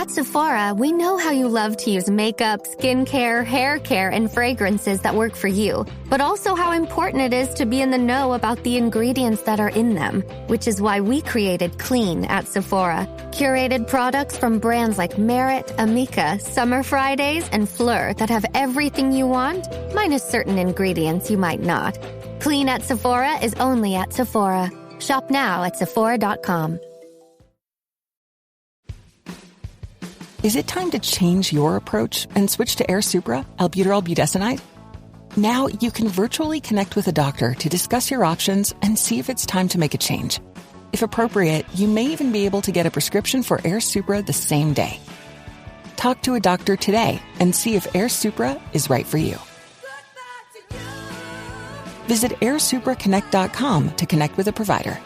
At Sephora, we know how you love to use makeup, skincare, hair care, and fragrances that work for you, but also how important it is to be in the know about the ingredients that are in them, which is why we created Clean at Sephora. Curated products from brands like Merit, Amika, Summer Fridays, and Fleur that have everything you want, minus certain ingredients you might not. Clean at Sephora is only at Sephora. Shop now at Sephora.com. Is it time to change your approach and switch to Air Supra, albuterol budesonide? Now you can virtually connect with a doctor to discuss your options and see if it's time to make a change. If appropriate, you may even be able to get a prescription for Air Supra the same day. Talk to a doctor today and see if Air Supra is right for you. Visit AirSupraConnect.com to connect with a provider.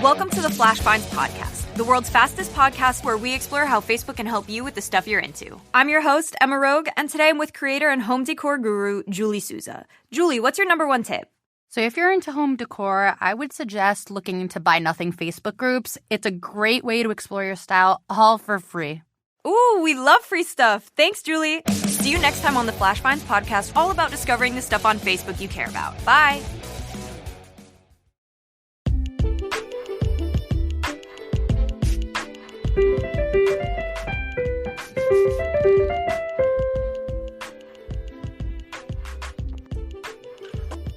Welcome to the Flash Finds podcast, the world's fastest podcast where we explore how Facebook can help you with the stuff you're into. I'm your host, Emma Rogue, and today I'm with creator and home decor guru, Julie Souza. Julie, what's your number one tip? So if you're into home decor, I would suggest looking into Buy Nothing Facebook groups. It's a great way to explore your style, all for free. Ooh, we love free stuff. Thanks, Julie. See you next time on the Flash Finds podcast, all about discovering the stuff on Facebook you care about. Bye.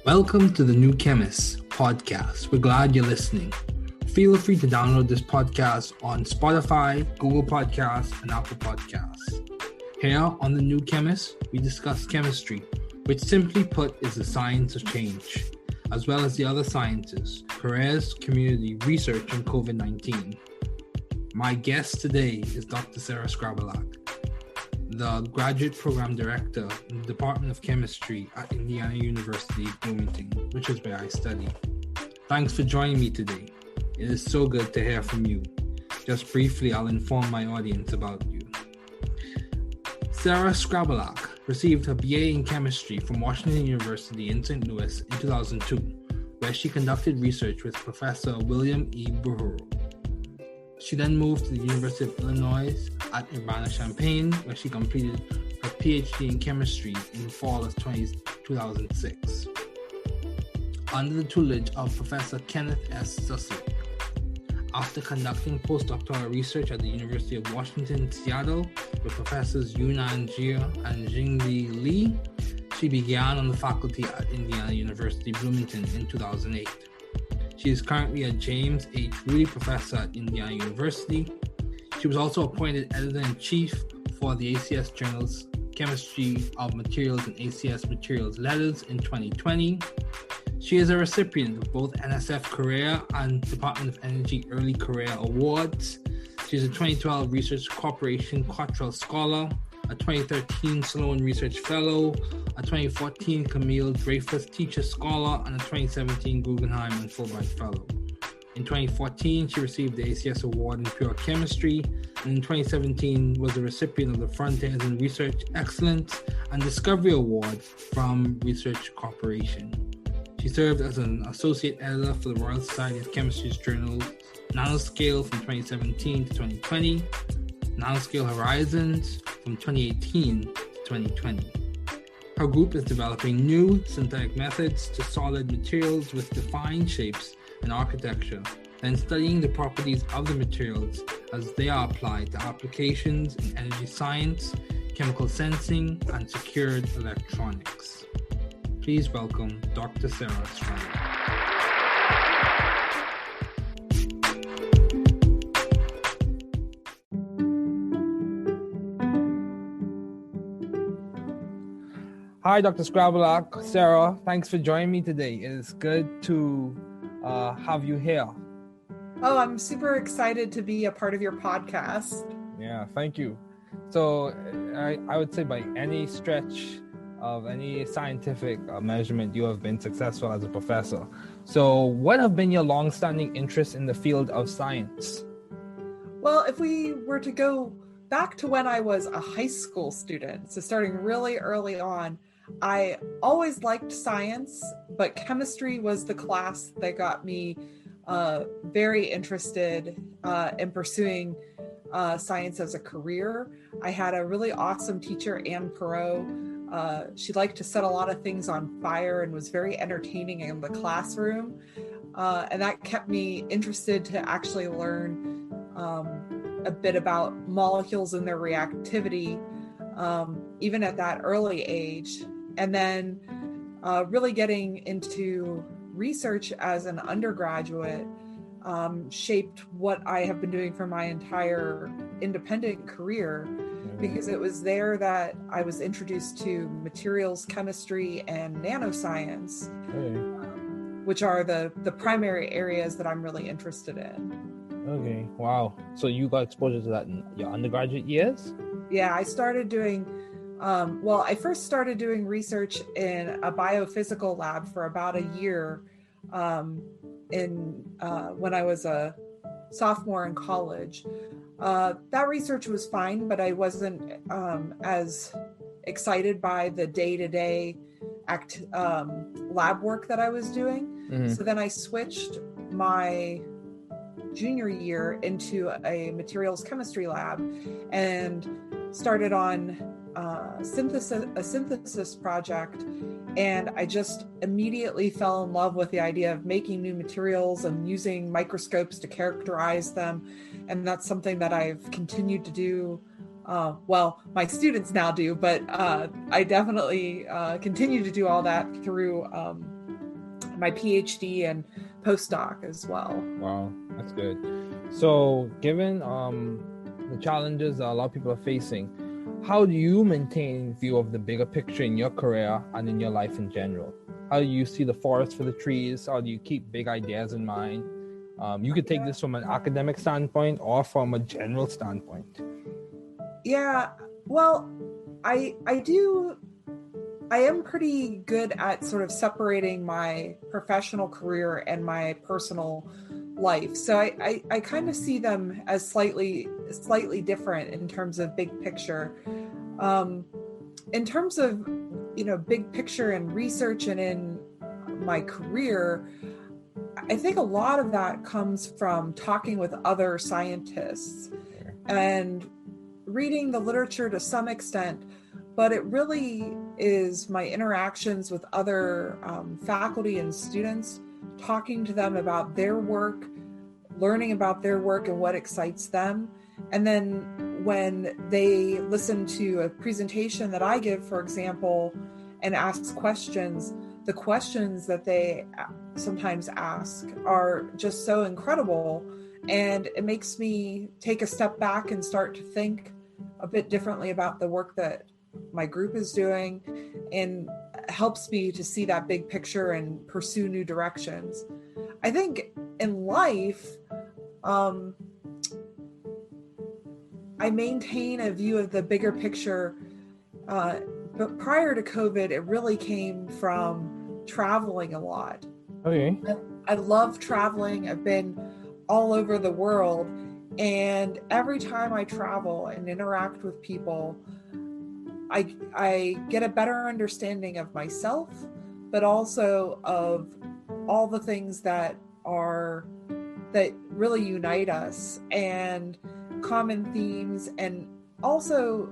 Welcome to the New Chemist podcast. We're glad you're listening. Feel free to download this podcast on Spotify, Google Podcasts, and Apple Podcasts. Here on the New Chemist, we discuss chemistry, which simply put is the science of change, as well as the other sciences, careers, community, research, and COVID-19. My guest today is Dr. Sara Skrabalak, the Graduate Program Director in the Department of Chemistry at Indiana University-Bloomington, which is where I study. Thanks for joining me today. It is so good to hear from you. Just briefly, I'll inform my audience about you. Sara Skrabalak received her BA in Chemistry from Washington University in St. Louis in 2002, where she conducted research with Professor William E. Buhuru. She then moved to the University of Illinois at Urbana-Champaign, where she completed her PhD in chemistry in fall of 2006. Under the tutelage of Professor Kenneth S. Sussek. After conducting postdoctoral research at the University of Washington, Seattle, with Professors Yunan Jia and Jingli Li, she began on the faculty at Indiana University-Bloomington in 2008. She is currently a James H. Rudy Professor at Indiana University. She was also appointed Editor-in-Chief for the ACS Journal's Chemistry of Materials and ACS Materials Letters in 2020. She is a recipient of both NSF Career and Department of Energy Early Career Awards. She is a 2012 Research Corporation Cottrell Scholar, a 2013 Sloan Research Fellow, a 2014 Camille Dreyfus Teacher Scholar, and a 2017 Guggenheim and Fulbright Fellow. In 2014, she received the ACS Award in Pure Chemistry, and in 2017 was a recipient of the Frontiers in Research Excellence and Discovery Award from Research Corporation. She served as an associate editor for the Royal Society of Chemistry's journal Nanoscale from 2017 to 2020, Nanoscale Horizons from 2018 to 2020. Her group is developing new synthetic methods to solid materials with defined shapes and architecture, then studying the properties of the materials as they are applied to applications in energy science, chemical sensing, and secured electronics. Please welcome Dr. Sara Skrabalak. Hi, Dr. Skrabalak. Sara, thanks for joining me today. It is good to have you here. Oh, I'm super excited to be a part of your podcast. Yeah, thank you. So I would say by any stretch of any scientific measurement, you have been successful as a professor. So what have been your long-standing interests in the field of science? Well, if we were to go back to when I was a high school student, so starting really early on, I always liked science, but chemistry was the class that got me very interested in pursuing science as a career. I had a really awesome teacher, Anne Perot. She liked to set a lot of things on fire and was very entertaining in the classroom. And that kept me interested to actually learn a bit about molecules and their reactivity, even at that early age. And then really getting into research as an undergraduate shaped what I have been doing for my entire independent career, because it was there that I was introduced to materials chemistry and nanoscience, which are the primary areas that I'm really interested in. Okay, wow. So you got exposure to that in your undergraduate years? Yeah, I started doing, I first started doing research in a biophysical lab for about a year when I was a sophomore in college. That research was fine, but I wasn't as excited by the day-to-day lab work that I was doing. Mm-hmm. So then I switched my junior year into a materials chemistry lab and started on a synthesis project. And I just immediately fell in love with the idea of making new materials and using microscopes to characterize them. And that's something that I've continued to do. My students now do, but I definitely continue to do all that through my PhD and postdoc as well. Wow, that's good. So given the challenges that a lot of people are facing, how do you maintain view of the bigger picture in your career and in your life in general? How do you see the forest for the trees? How do you keep big ideas in mind? You could take this from an academic standpoint or from a general standpoint. Yeah, well, I am pretty good at sort of separating my professional career and my personal life. So I kind of see them as slightly different in terms of big picture. In terms of, big picture and research and in my career, I think a lot of that comes from talking with other scientists and reading the literature to some extent, but it really is my interactions with other faculty and students, talking to them about their work, learning about their work and what excites them. And then when they listen to a presentation that I give, for example, and ask questions, the questions that they sometimes ask are just so incredible. And it makes me take a step back and start to think a bit differently about the work that my group is doing, and helps me to see that big picture and pursue new directions. I think in life, I maintain a view of the bigger picture, but prior to COVID, it really came from traveling a lot. Okay. I love traveling. I've been all over the world, and every time I travel and interact with people, I get a better understanding of myself, but also of all the things that really unite us, and common themes, and also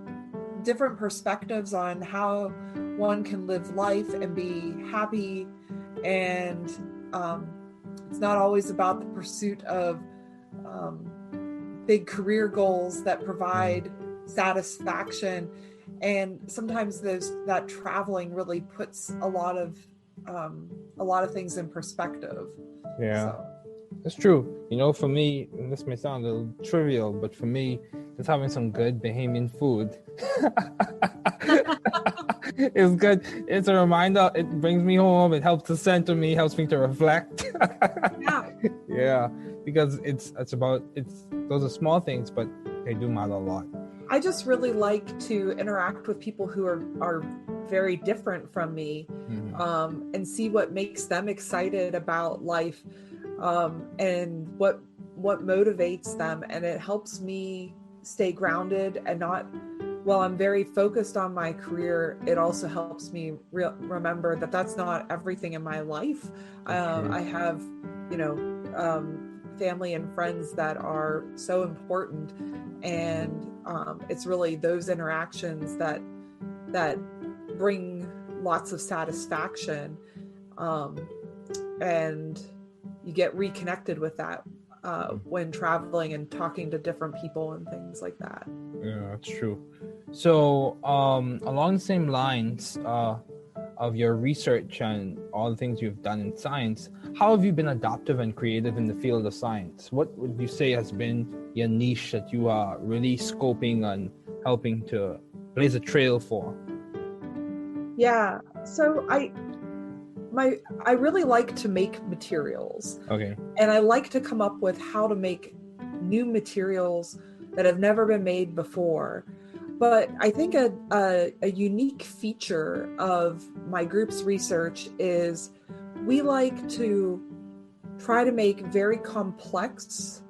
different perspectives on how one can live life and be happy. And it's not always about the pursuit of big career goals that provide satisfaction. And sometimes that traveling really puts a lot of things in perspective. Yeah, so. That's true. For me, and this may sound a little trivial, but for me, just having some good Bahamian food is good. It's a reminder. It brings me home. It helps to center me, helps me to reflect. Yeah, because it's those are small things, but they do matter a lot. I just really like to interact with people who are very different from me, and see what makes them excited about life, and what motivates them. And it helps me stay grounded and not while I'm very focused on my career, it also helps me remember that that's not everything in my life. I have, family and friends that are so important, and it's really those interactions that bring lots of satisfaction, and you get reconnected with that when traveling and talking to different people and things like that. Yeah, that's true. So along the same lines of your research and all the things you've done in science, how have you been adaptive and creative in the field of science? What would you say has been your niche that you are really scoping and helping to blaze a trail for? Yeah, so I really like to make materials. Okay. And I like to come up with how to make new materials that have never been made before. But I think a unique feature of my group's research is we like to try to make very complex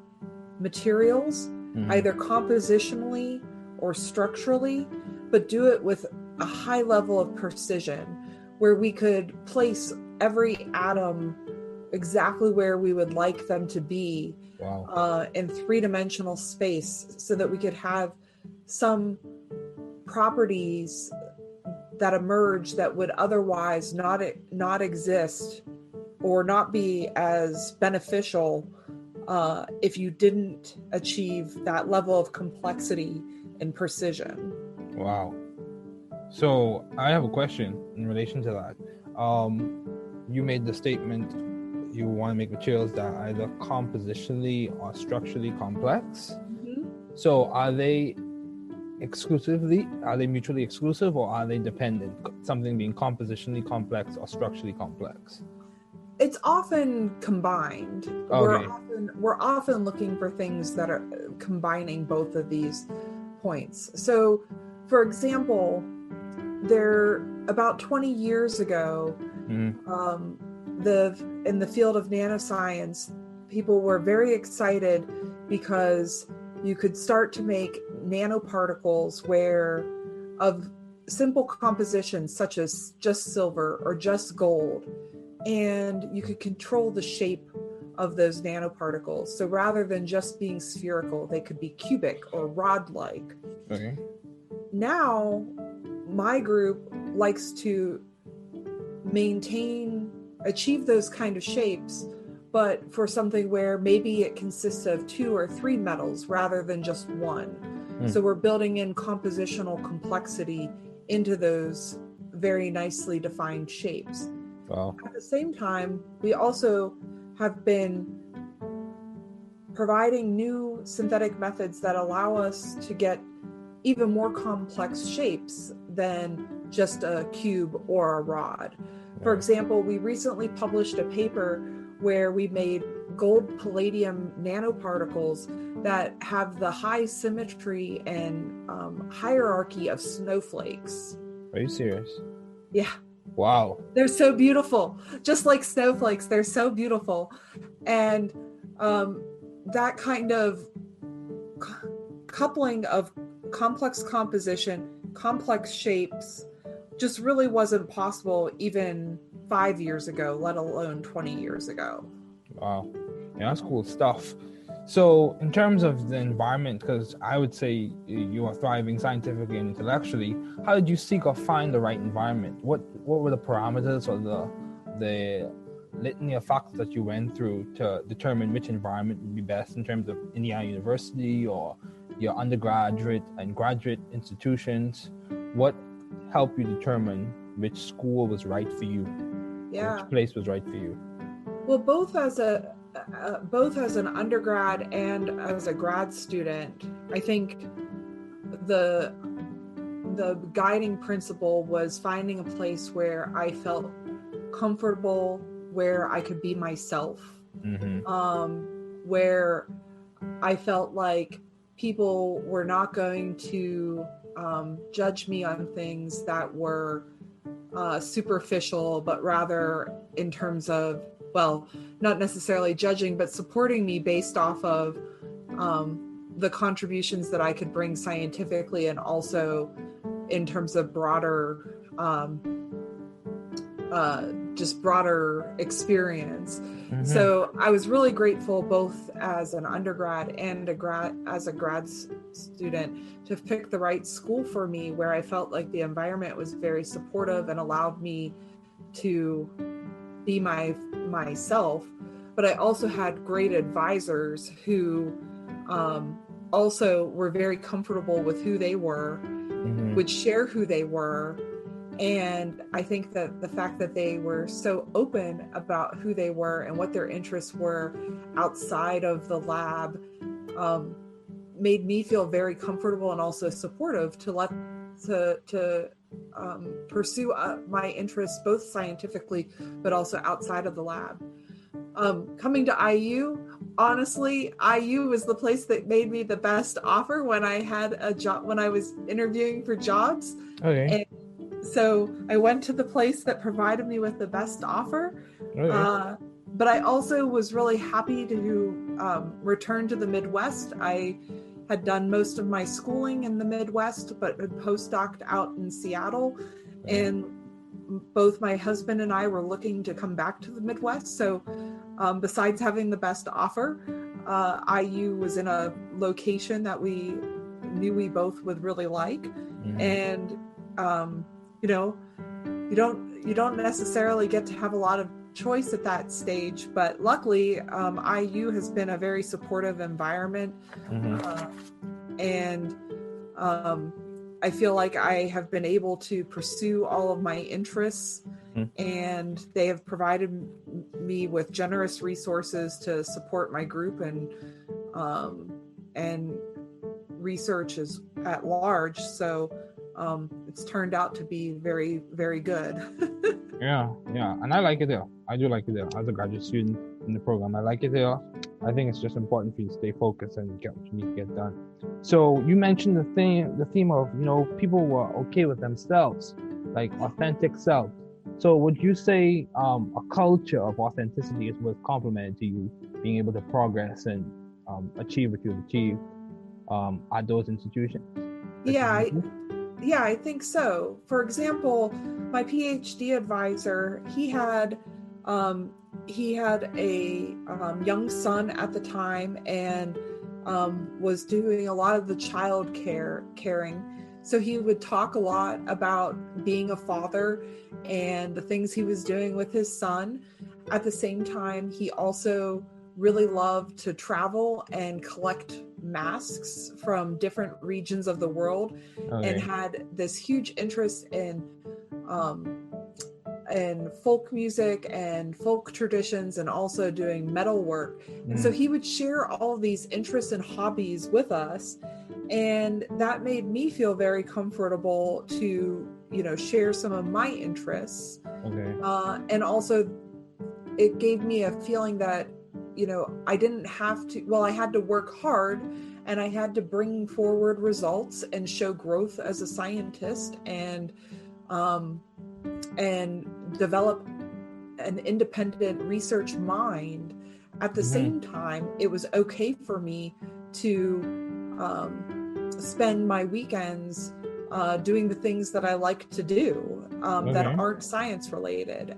materials, either compositionally or structurally, but do it with a high level of precision, where we could place every atom exactly where we would like them to be. Wow. In three-dimensional space, so that we could have some properties that emerge that would otherwise not exist or not be as beneficial if you didn't achieve that level of complexity and precision. Wow. So I have a question in relation to that. You made the statement you want to make materials that are either compositionally or structurally complex. Mm-hmm. So are they mutually exclusive, or are they dependent? Something being compositionally complex or structurally complex? It's often combined. Okay. We're often looking for things that are combining both of these points. So, for example, about 20 years ago, in the field of nanoscience, people were very excited because you could start to make nanoparticles of simple compositions such as just silver or just gold, and you could control the shape of those nanoparticles. So rather than just being spherical, they could be cubic or rod-like. Okay. Now, my group likes to achieve those kind of shapes, but for something where maybe it consists of 2 or 3 metals rather than just one. So we're building in compositional complexity into those very nicely defined shapes. Wow. At the same time, we also have been providing new synthetic methods that allow us to get even more complex shapes than just a cube or a rod. For example, we recently published a paper where we made gold palladium nanoparticles that have the high symmetry and hierarchy of snowflakes. Are you serious? Yeah. Wow. They're so beautiful. Just like snowflakes, they're so beautiful. And that kind of coupling of complex composition, complex shapes, just really wasn't possible even 5 years ago, let alone 20 years ago. Wow. Yeah, that's cool stuff. So in terms of the environment, because I would say you are thriving scientifically and intellectually, how did you seek or find the right environment? What were the parameters or the litany of factors that you went through to determine which environment would be best in terms of Indiana University or your undergraduate and graduate institutions? What helped you determine which school was right for you? Yeah. Which place was right for you? Well, both as an undergrad and as a grad student, I think the guiding principle was finding a place where I felt comfortable, where I could be myself, where I felt like people were not going to judge me on things that were superficial, but rather in terms of, well, not necessarily judging, but supporting me based off of the contributions that I could bring scientifically and also in terms of broader just broader experience. So I was really grateful both as an undergrad and as a grad student to pick the right school for me, where I felt like the environment was very supportive and allowed me to be myself. But I also had great advisors who also were very comfortable with who they were, would share who they were. And I think that the fact that they were so open about who they were and what their interests were outside of the lab made me feel very comfortable and also supportive to pursue my interests both scientifically but also outside of the lab. Coming to IU, honestly, IU was the place that made me the best offer when I had a job, when I was interviewing for jobs. Okay. And so I went to the place that provided me with the best offer. Okay. But I also was really happy to return to the Midwest. I had done most of my schooling in the Midwest, but had postdoced out in Seattle. And both my husband and I were looking to come back to the Midwest. So besides having the best offer, IU was in a location that we knew we both would really like. And you know, you don't necessarily get to have a lot of choice at that stage, but luckily IU has been a very supportive environment. And I feel like I have been able to pursue all of my interests, and they have provided me with generous resources to support my group and research at large. So it's turned out to be very, very good. Yeah. And I like it there. I do like it there. As a graduate student in the program, I like it there. I think it's just important for you to stay focused and get what you need to get done. So you mentioned the theme of, people were okay with themselves, like authentic self. So would you say a culture of authenticity is what's complemented to you being able to progress and achieve what you've achieved at those institutions? Yeah, I think so. For example, my PhD advisor, he had a young son at the time and was doing a lot of the child caring. So he would talk a lot about being a father and the things he was doing with his son. At the same time, he also really loved to travel and collect masks from different regions of the world, and had this huge interest in folk music and folk traditions, and also doing metal work. And so he would share all of these interests and hobbies with us, and that made me feel very comfortable to share some of my interests. And also it gave me a feeling that I didn't have to, I had to work hard, and I had to bring forward results and show growth as a scientist, and develop an independent research mind. At the same time, it was okay for me to spend my weekends doing the things that I like to do that aren't science related.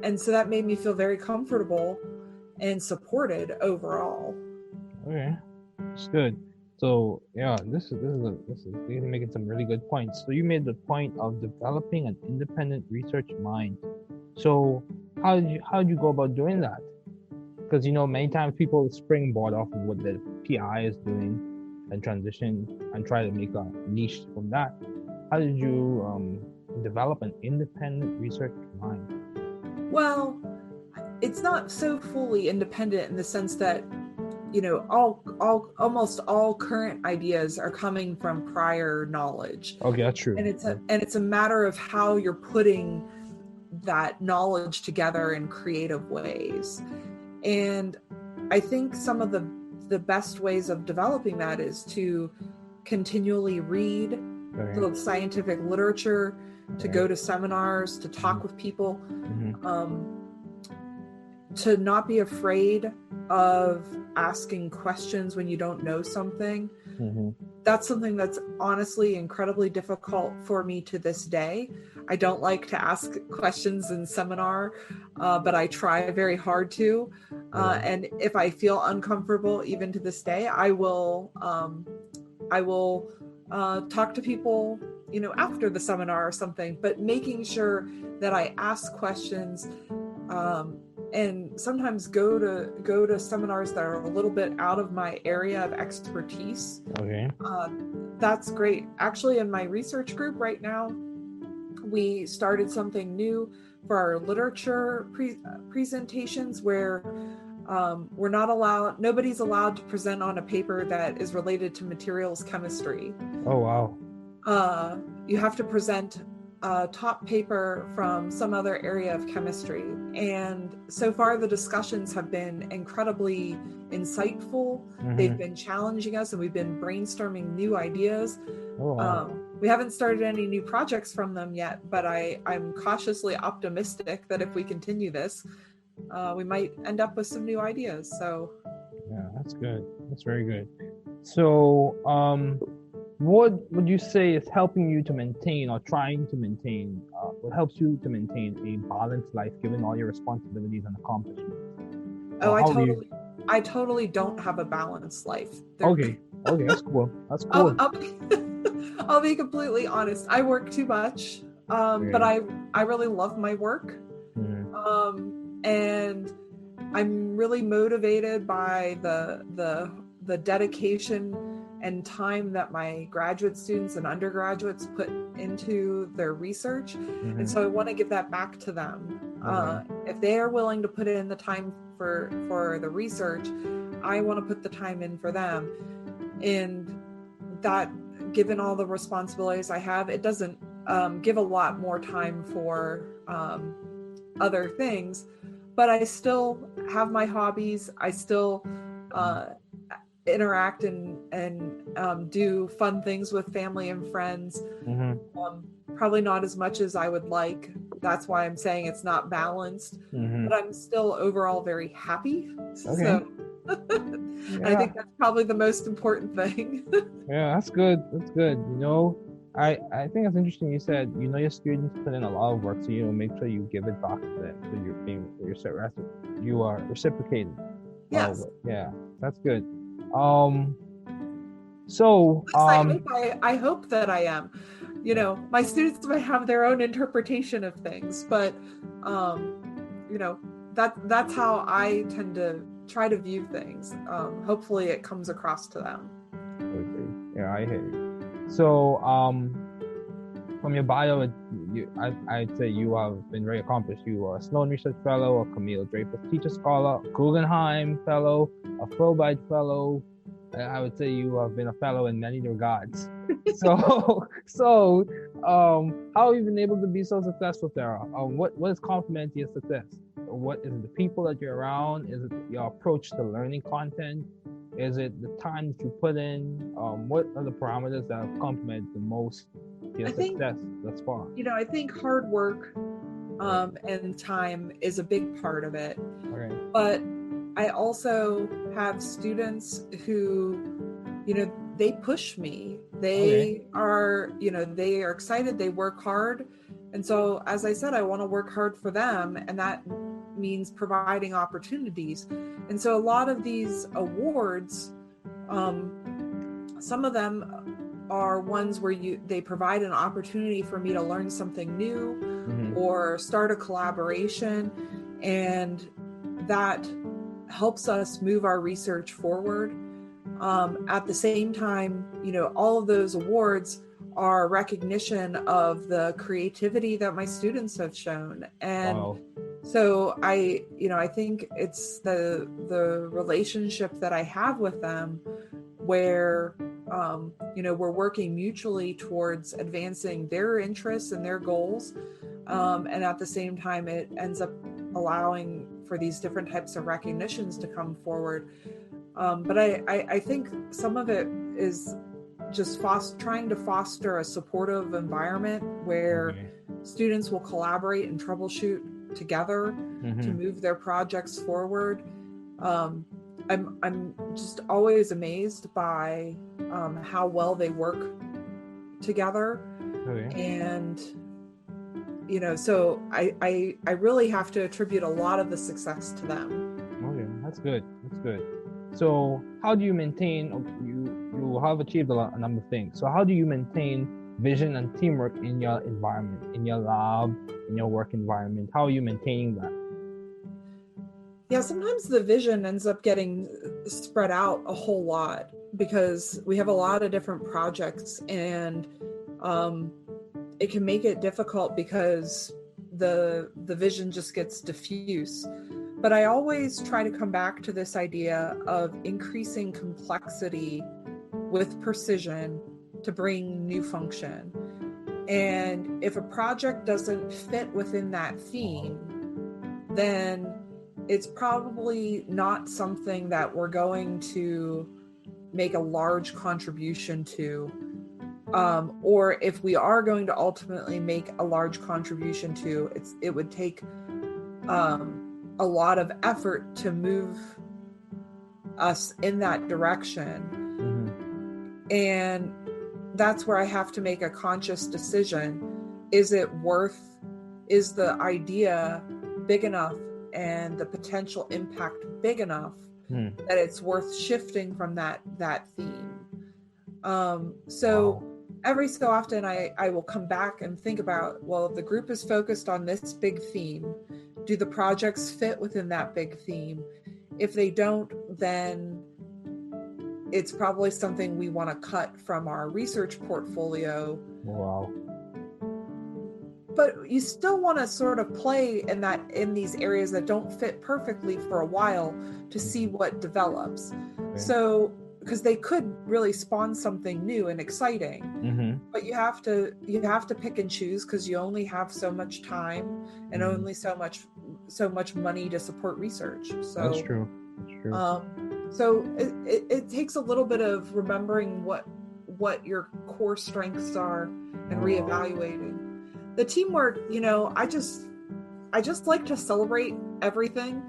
And so that made me feel very comfortable and supported overall. Okay, that's good. So yeah, this is you're making some really good points. So you made the point of developing an independent research mind. So how did you go about doing that? Because many times people springboard off of what the PI is doing and transition and try to make a niche from that. How did you develop an independent research mind? Well, it's not so fully independent in the sense that, almost all current ideas are coming from prior knowledge. Okay, that's true. And it's a matter of how you're putting that knowledge together in creative ways. And I think some of the best ways of developing that is to continually read the scientific literature, to go to seminars, to talk with people, to not be afraid of asking questions when you don't know something. Mm-hmm. That's something that's honestly incredibly difficult for me to this day. I don't like to ask questions in seminar, but I try very hard to. And if I feel uncomfortable, even to this day, I will talk to people, after the seminar or something, but making sure that I ask questions, and sometimes go to seminars that are a little bit out of my area of expertise. Okay. That's great. Actually, in my research group right now, we started something new for our literature presentations where nobody's allowed to present on a paper that is related to materials chemistry. Oh, wow. You have to present a top paper from some other area of chemistry. And so far, the discussions have been incredibly insightful. Mm-hmm. They've been challenging us, and we've been brainstorming new ideas. Oh, wow. We haven't started any new projects from them yet, but I'm cautiously optimistic that if we continue this, we might end up with some new ideas. So yeah, that's good. That's very good. So what would you say is helping you to maintain, or trying to maintain, what helps you to maintain a balanced life given all your responsibilities and accomplishments? I totally don't have a balanced life. Okay, that's cool. That's cool. I'll be completely honest. I work too much, but I really love my work. Mm-hmm. And I'm really motivated by the dedication and time that my graduate students and undergraduates put into their research. Mm-hmm. And so I want to give that back to them. If they are willing to put in the time for the research, I want to put the time in for them. And that, given all the responsibilities I have, it doesn't give a lot more time for other things, but I still have my hobbies. I still interact and do fun things with family and friends. Mm-hmm. Probably not as much as I would like. That's why I'm saying it's not balanced, Mm-hmm. but I'm still overall very happy. Okay. So Yeah. I think that's probably the most important thing. Yeah, that's good. That's good. I think it's interesting you said, your students put in a lot of work, so make sure you give it back to them, so you are reciprocating. Yes. Yeah, that's good. I hope that I am. My students might have their own interpretation of things, but that's how I tend to try to view things. Hopefully it comes across to them. Okay. Yeah, I hear you. So, from your bio, I'd say you have been very accomplished. You are a Sloan Research Fellow, a Camille Dreyfus Teacher Scholar, a Guggenheim Fellow, a Fulbright Fellow. I would say you have been a fellow in many regards. So, how have you been able to be so successful, Sarah? What is complement to your success? What is it, the people that you're around? Is it your approach to learning content? Is it the time that you put in? What are the parameters that have complemented the most your success thus far? I think hard work and time is a big part of it. Okay. But I also have students who, they push me. They are excited. They work hard. And so, as I said, I want to work hard for them. And that means providing opportunities. And so a lot of these awards, some of them are ones where they provide an opportunity for me to learn something new, mm-hmm. or start a collaboration. And that helps us move our research forward. At the same time, all of those awards are recognition of the creativity that my students have shown. And wow. So I think it's the relationship that I have with them where, we're working mutually towards advancing their interests and their goals. And at the same time, it ends up allowing for these different types of recognitions to come forward. But I think some of it is just trying to foster a supportive environment where students will collaborate and troubleshoot together, mm-hmm. to move their projects forward. I'm just always amazed by how well they work together. And so I really have to attribute a lot of the success to them. Okay, that's good. So how do you maintain, you have achieved a number of things, so how do you maintain vision and teamwork in your environment, in your lab, in your work environment? How are you maintaining that? Yeah, sometimes the vision ends up getting spread out a whole lot because we have a lot of different projects, and it can make it difficult because the vision just gets diffuse. But I always try to come back to this idea of increasing complexity with precision to bring new function. And if a project doesn't fit within that theme, then it's probably not something that we're going to make a large contribution to. Or if we are going to ultimately make a large contribution to, it would take a lot of effort to move us in that direction. And that's where I have to make a conscious decision. Is the idea big enough and the potential impact big enough that it's worth shifting from that theme? Every so often I will come back and think about, well, if the group is focused on this big theme, do the projects fit within that big theme? If they don't, then it's probably something we want to cut from our research portfolio. Wow. But you still want to sort of play in these areas that don't fit perfectly for a while to see what develops. Okay. So, because they could really spawn something new and exciting, but you have to pick and choose because you only have so much time and only so much money to support research. So That's true. So it takes a little bit of remembering what your core strengths are and reevaluating. The teamwork, I just like to celebrate everything.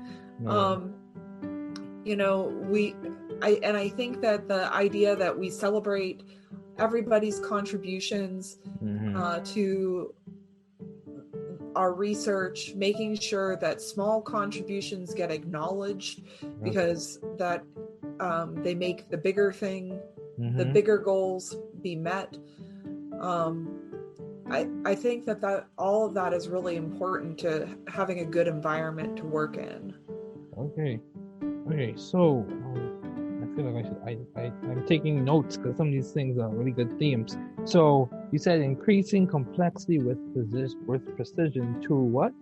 I think that the idea that we celebrate everybody's contributions to our research, making sure that small contributions get acknowledged because that they make the bigger thing, the bigger goals be met. I think that all of that is really important to having a good environment to work in. Okay, so I feel like I'm taking notes because some of these things are really good themes. So you said increasing complexity with precision to what?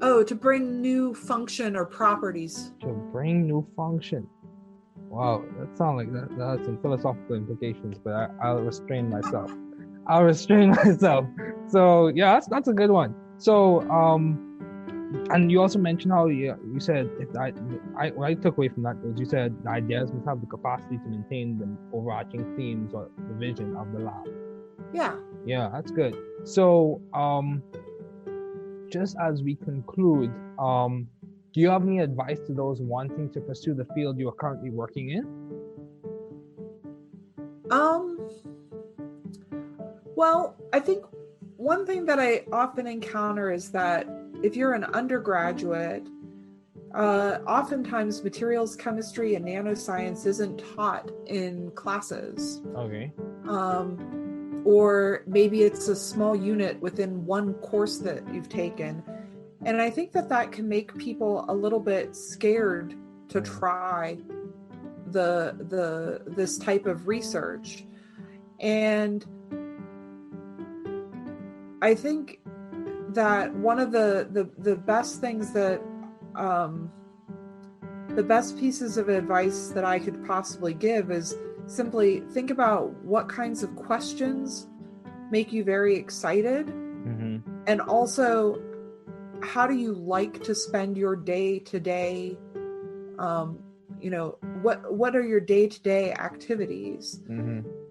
Oh, to bring new function or properties. To bring new function. Wow, that sounds like that has some philosophical implications, but I'll restrain myself. So yeah, that's a good one. So and you also mentioned how you said, what I took away from that was you said the ideas must have the capacity to maintain the overarching themes or the vision of the lab. Yeah, that's good. So just as we conclude, do you have any advice to those wanting to pursue the field you are currently working in? Well, I think one thing that I often encounter is that if you're an undergraduate, oftentimes materials chemistry and nanoscience isn't taught in classes. Okay. Or maybe it's a small unit within one course that you've taken. And I think that can make people a little bit scared to try this type of research. And I think that one of the best things that the best pieces of advice that I could possibly give is simply think about what kinds of questions make you very excited, and also how do you like to spend your day-to-day, what are your day-to-day activities?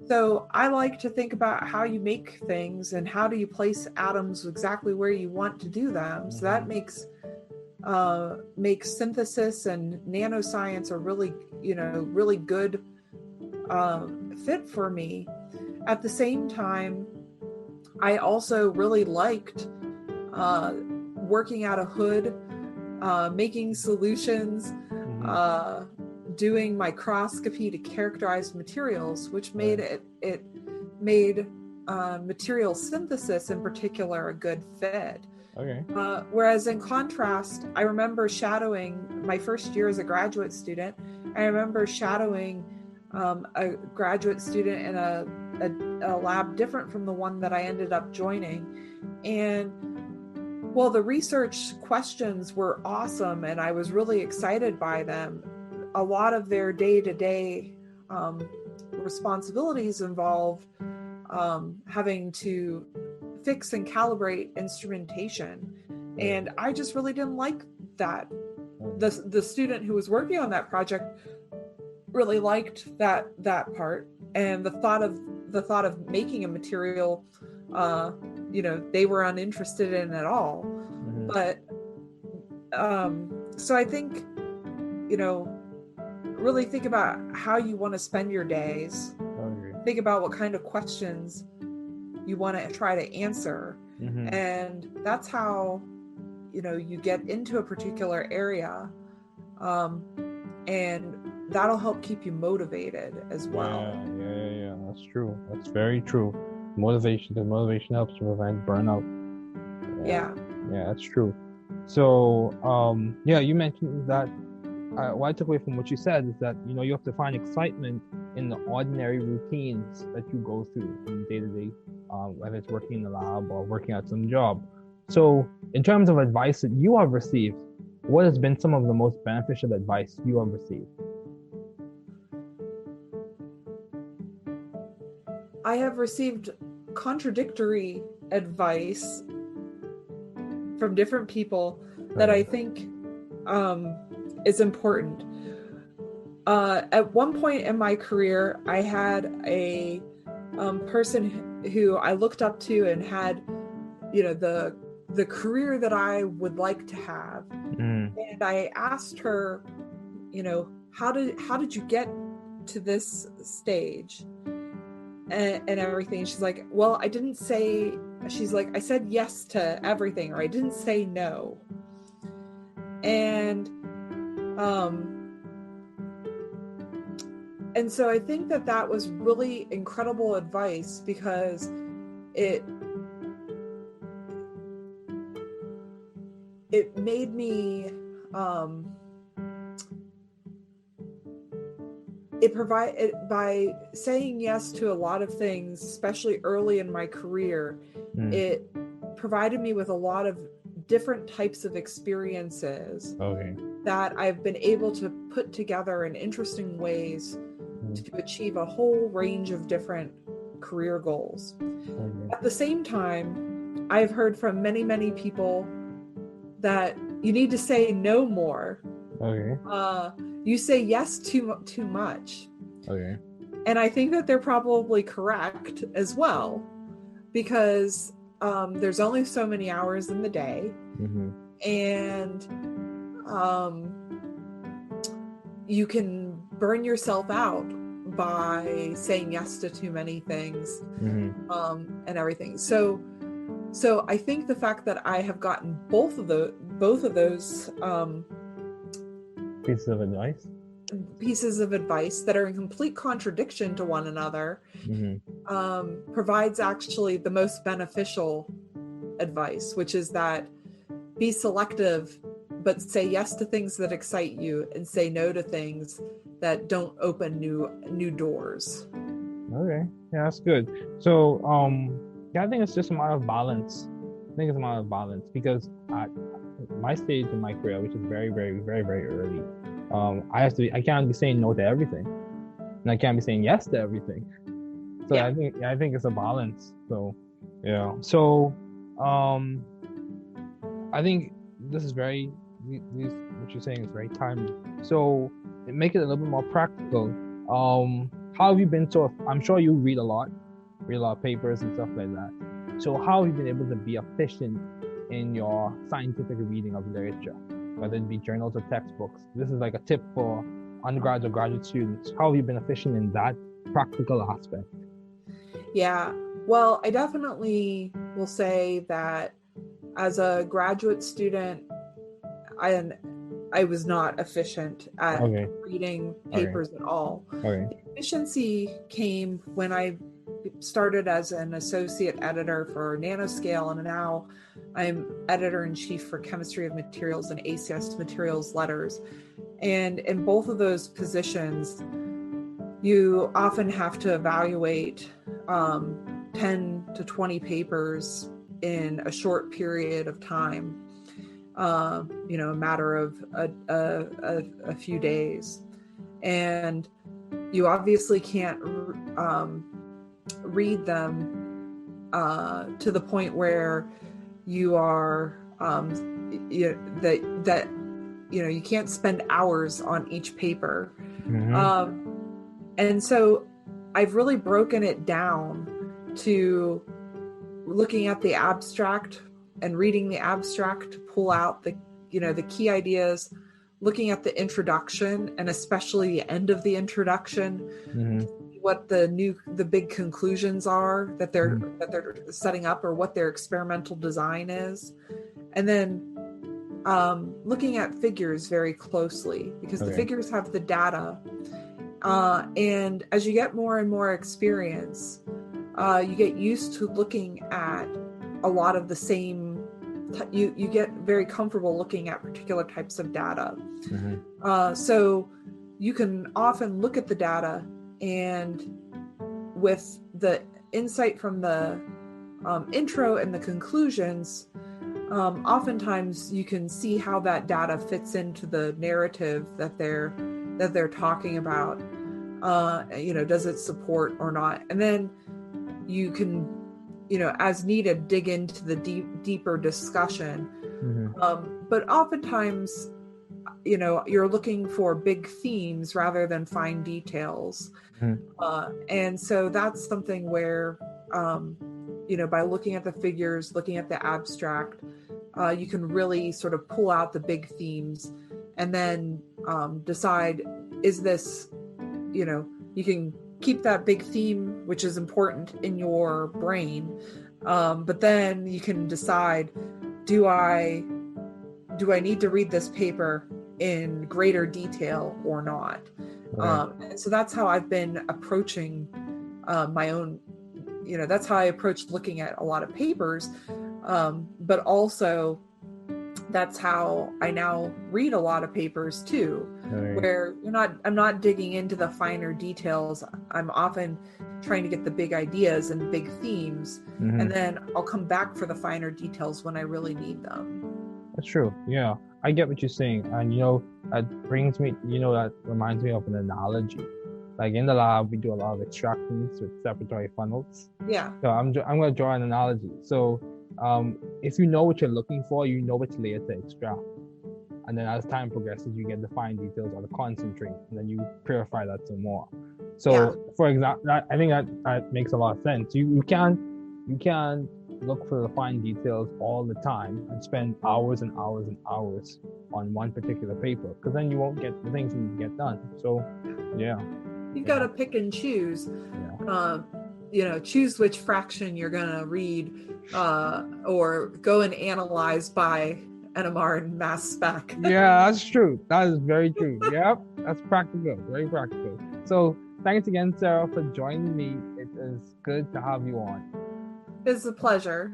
So I like to think about how you make things and how do you place atoms exactly where you want to do them. So that makes make synthesis and nanoscience a really, really good fit for me. At the same time, I also really liked working at a hood, making solutions, doing microscopy to characterize materials, which made it made material synthesis in particular a good fit. Okay. Whereas in contrast, I remember shadowing my first year as a graduate student. I remember shadowing a graduate student in a lab different from the one that I ended up joining. And while the research questions were awesome and I was really excited by them, a lot of their day-to-day responsibilities involved having to fix and calibrate instrumentation. And I just really didn't like that. The student who was working on that project really liked that part, and the thought of making a material they were uninterested in at all. But so I think really think about how you want to spend your days. Think about what kind of questions you want to try to answer, and that's how you get into a particular area, and that'll help keep you motivated as well. Yeah, that's true. That's very true. Motivation helps to prevent burnout. Yeah, that's true. So you mentioned that what I took away from what you said is that you have to find excitement in the ordinary routines that you go through in day-to-day, whether it's working in the lab or working at some job. So in terms of advice that you have received, what has been some of the most beneficial advice you have received? I have received contradictory advice from different people that I think is important. At one point in my career, I had a person who I looked up to and had, the career that I would like to have. And I asked her, how did you get to this stage and everything? She's like, well, I didn't say, she's like, I said yes to everything, or I didn't say no. And so I think that was really incredible advice, because it made me, by saying yes to a lot of things, especially early in my career, it provided me with a lot of different types of experiences that I've been able to put together in interesting ways to achieve a whole range of different career goals. At the same time, I've heard from many, many people that you need to say no more. You say yes too much. And I think that they're probably correct as well, because there's only so many hours in the day, and you can burn yourself out by saying yes to too many things, and everything. So I think the fact that I have gotten both of those pieces of advice that are in complete contradiction to one another provides actually the most beneficial advice, which is that be selective, but say yes to things that excite you and say no to things that don't open new doors. Yeah, that's good. So I think it's just a matter of balance. Because at my stage in my career, which is very, very, very, very early, I can't be saying no to everything, and I can't be saying yes to everything. So I think it's a balance. So I think this is what you're saying is very timely. So make it a little bit more practical. How have you been? So I'm sure you read a lot of papers and stuff like that. So how have you been able to be efficient in your scientific reading of literature? whether it be journals or textbooks. This is like a tip for undergrads or graduate students. How have you been efficient in that practical aspect? Yeah, well, I definitely will say that as a graduate student, I was not efficient at reading papers at all. The efficiency came when I started as an associate editor for Nanoscale, and now I'm editor-in-chief for Chemistry of Materials and ACS Materials Letters. And in both of those positions, you often have to evaluate 10 to 20 papers in a short period of time, a matter of a few days. And you obviously can't read them to the point where you are you can't spend hours on each paper. And so I've really broken it down to looking at the abstract and reading the abstract to pull out the key ideas, looking at the introduction and especially the end of the introduction, what the big conclusions are that they're setting up, or what their experimental design is, and then looking at figures very closely, because the figures have the data, and as you get more and more experience, you get used to looking at a lot of the same. You get very comfortable looking at particular types of data. So you can often look at the data, and with the insight from the intro and the conclusions, oftentimes you can see how that data fits into the narrative that they're talking about. Does it support or not? And then you can, as needed, dig into the deeper discussion. But oftentimes, you're looking for big themes rather than fine details. And so that's something where, by looking at the figures, looking at the abstract, you can really sort of pull out the big themes and then decide, is this, you can keep that big theme, which is important in your brain. But then you can decide, do I need to read this paper in greater detail or not? And so that's how I've been approaching my own, that's how I approached looking at a lot of papers. But also that's how I now read a lot of papers too, where I'm not digging into the finer details. I'm often trying to get the big ideas and big themes, and then I'll come back for the finer details when I really need them. That's true. Yeah, I get what you're saying. And that brings me, that reminds me of an analogy. Like in the lab, we do a lot of extractions with separatory funnels. Yeah. So I'm going to draw an analogy. So if you know what you're looking for, you know which layer to extract. And then as time progresses, you get the fine details or the concentrate, and then you purify that some more. So for example, I think that makes a lot of sense. You can't look for the fine details all the time and spend hours and hours and hours on one particular paper, because then you won't get the things you need to get done. So you've got to pick and choose. Choose which fraction you're going to read, or go and analyze by NMR and mass spec. Yeah, that's true. That is very true. Yep, that's practical, very practical. So thanks again, Sarah, for joining me. It is good to have you on. It's a pleasure.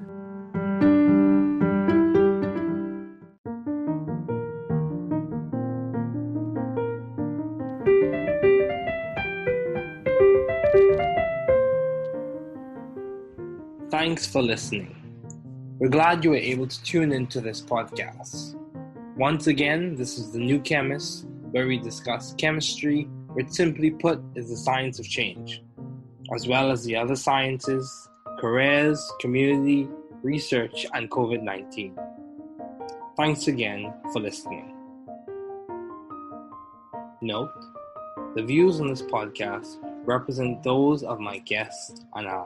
Thanks for listening. We're glad you were able to tune into this podcast. Once again, this is The New Chemist, where we discuss chemistry, which simply put is the science of change, as well as the other sciences, careers, community, research, and COVID-19. Thanks again for listening. Note, the views on this podcast represent those of my guests and I.